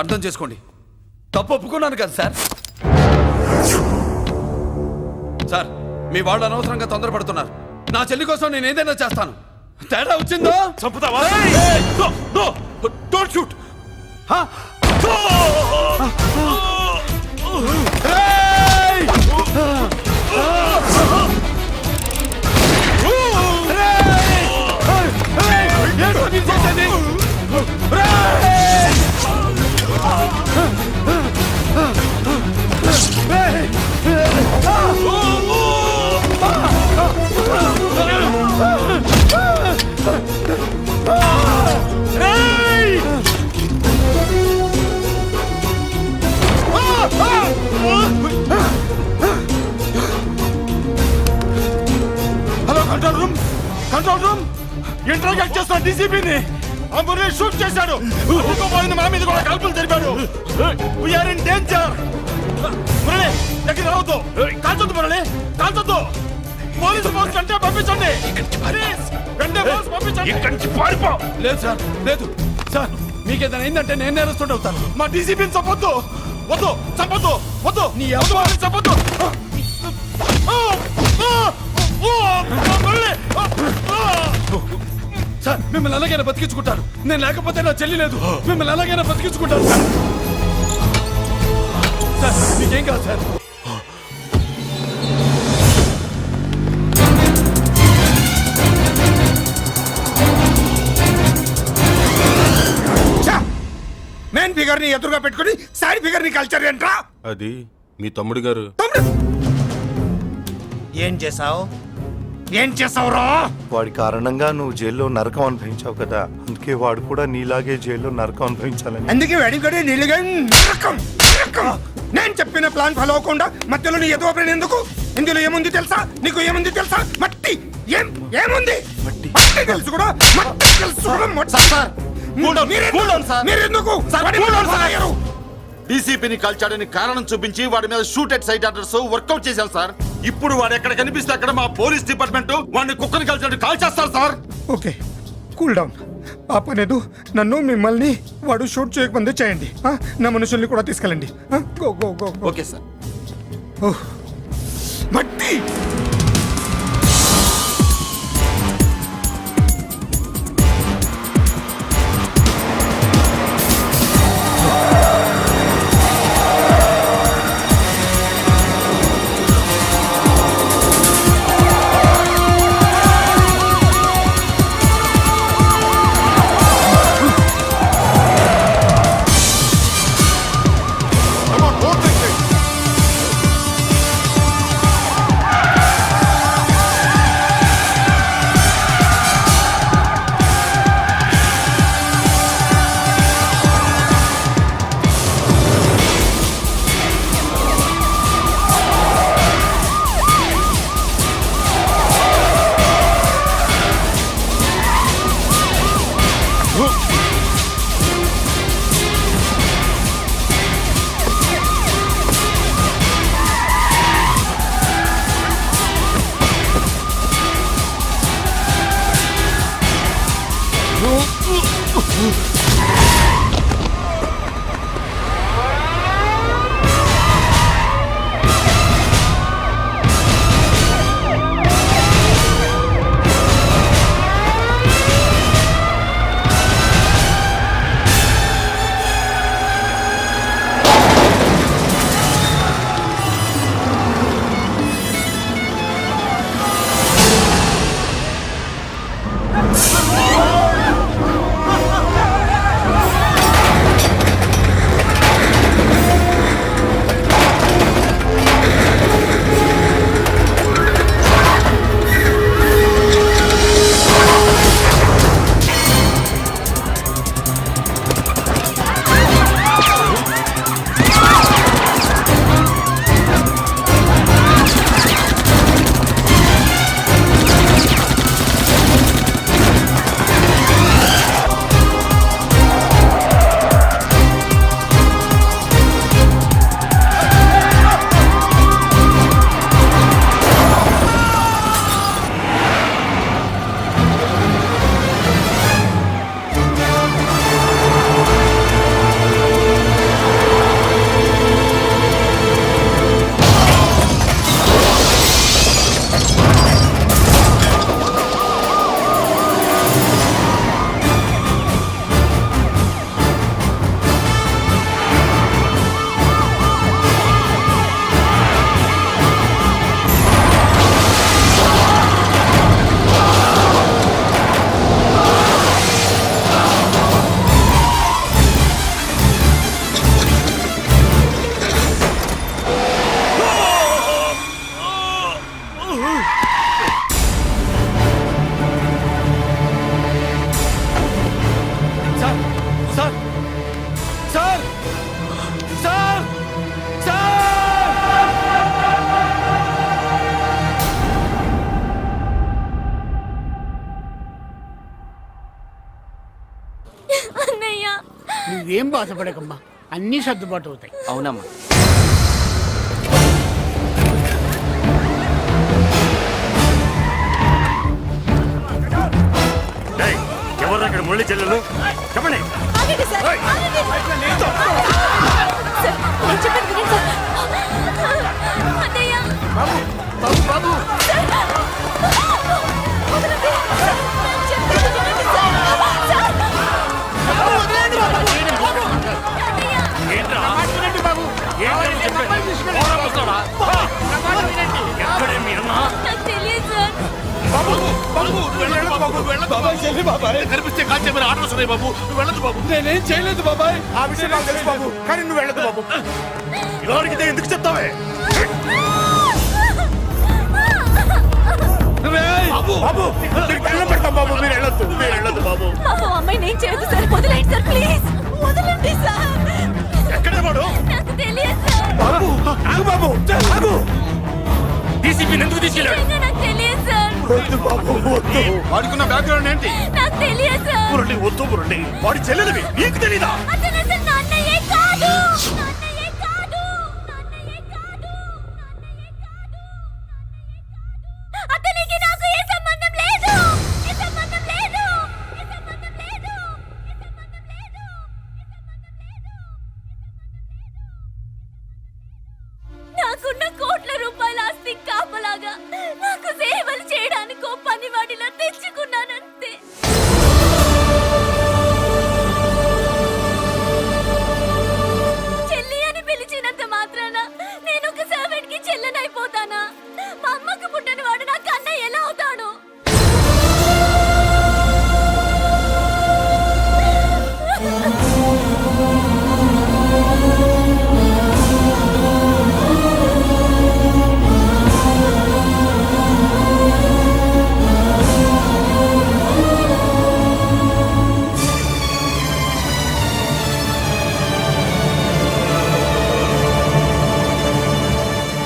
అర్థం చేసుకోండి. తప్పు ఒప్పుకున్నాను కదా సార్. సార్, మీ వాళ్ళు అనవసరంగా తొందరపడుతున్నారు. నా చెల్లి కోసం నేను ఏదైనా చేస్తాను. తేడా వచ్చిందో చంపుతావా? Don't shoot. Hello control room, control room. Interrogate చేస్తున్న డీసీపీని ఆ మురళి షూట్ చేశాడు. పోయింది, మా మీద కూడా కాల్పులు జరిపాడు. We are in danger. మురళి దగ్గర రావద్దు, కాల్చొద్దు మురళి, కాల్చొద్దు. పోలీసు ఫోర్స్ కంటే పంపించండి. వెంటనే ఫోర్స్ పంపించండి. ఇక్కడి నుంచి పారిపో. లేదు సార్, లేదు సార్. మీకేదైనా అయిందంటే నేను నేరస్తుడు అవుతాను. మా డీసీపీని చంపొద్దు, వద్దు, చంపొద్దు, వద్దు, నీ అవ్వని చంపొద్దు. సార్, మిమ్మల్ని అలాగైనా బతికించుకుంటారు. నేను లేకపోతే నా చెల్లి లేదు. మిమ్మల్ని అలాగైనా బతికించుకుంటారు సార్. సార్, మీకేం కాదు సార్. మెయిన్ ఫిగర్ ని ఎదురుగా పెట్టుకుని సైడ్ ఫిగర్ ని కల్చర్ ఏంట్రా? అది మీ తమ్ముడు గారు. ఏం చేసావు? ఏం చేసావురా? వాడి కారణంగా నువ్వు జైల్లో నరకం అనుభవించావు కదా, అందుకే వాడు కూడా నీలాగే జైల్లో నరకం అనుభవించాలని. అందుకే వెడిగడి నీళ్ళుగా నేను చెప్పిన ప్లాన్ ఫాలో అవ్వకుండా మధ్యలో నీ ఎదుగు ఓపెన్ ఎందుకు? ఇందులో ఏముంది తెలుసా? నీకు ఏముంది తెలుసా? మట్టి. ఏముంది? మట్టి తెలుసు కూడా, మట్టి తెలుసు కూడా. మీరెందుకు డీసీపీని కాల్చాడని కారణం చూపించి వాడి మీద shoot at sight orders workout చేశాం సార్. ఇప్పుడు వాడు ఎక్కడ కనిపిస్తే అక్కడ మా పోలీస్ డిపార్ట్మెంట్ వాడిని కుక్కని కాల్చాడు కాల్ చేస్తారు సార్. Okay, cool down. ఆ పనేదు నన్ను మిమ్మల్ని వాడు షూట్ చేయకముందే చేయండి. నా మనుషుల్ని కూడా తీసుకెళ్ళండి. Go go go. Okay sir. మట్టి ఏం బాధపడకమ్మా, అన్నీ సర్దుబాటు అవుతాయి. అవునమ్మా. ఎవరు అక్కడ మురళి చెల్లెలు చెప్పండి. కనిపిస్తే కాల్చే మీరు ఆర్డర్స్ ఉన్నాయి బాబు. వెళ్ళదు బాబు. నేనేం చేయలేదు బాబాయ్. ఆ విషయం నాకు తెలుసు బాబు, కానీ నువ్వు వెళ్ళదు బాబు. ఎవరికితే ఎందుకు చెప్తావే? బాబు మీకు దండం పెడతాం బాబు, మీరు వెళ్ళొద్దు, మీరు వెళ్ళొద్దు బాబు. అమ్మాయి నేను చేయదు సార్, వదిలేండి సార్, ప్లీజ్ వదలండి సార్. ఎక్కడే వాడు? నాకు తెలియదు సార్. బాబు ఆగు బాబు, ఆగు. డీసీపీని ఎందుకు తీసుకెళ్ళాడు? నిజంగా నాకు తెలియదు సార్. వద్దు బాబు, వద్దు. వాడుకున్న బ్యాక్గ్రౌండ్ ఏంటి? నాకు తెలియదు సార్. మురళి వద్దు, మురళి వాడి చెల్లెలివి నీకు తెలీదా? అతను అసలు నా అన్నయ్యే కాదు. నా అన్నయ్యే కాదు. నా అన్నయ్యే కాదు. నా అన్నయ్యే కాదు. అతనికి నాకు ఏ సంబంధం లేదు. ఏ సంబంధం లేదు. ఏ సంబంధం లేదు. ఏ సంబంధం లేదు. నాకున్న కోట్ల రూపాయల ఆస్తి కాపలాగా నాకు సేవలు చేయడానికో పనివాడిలా తెచ్చుకున్నాను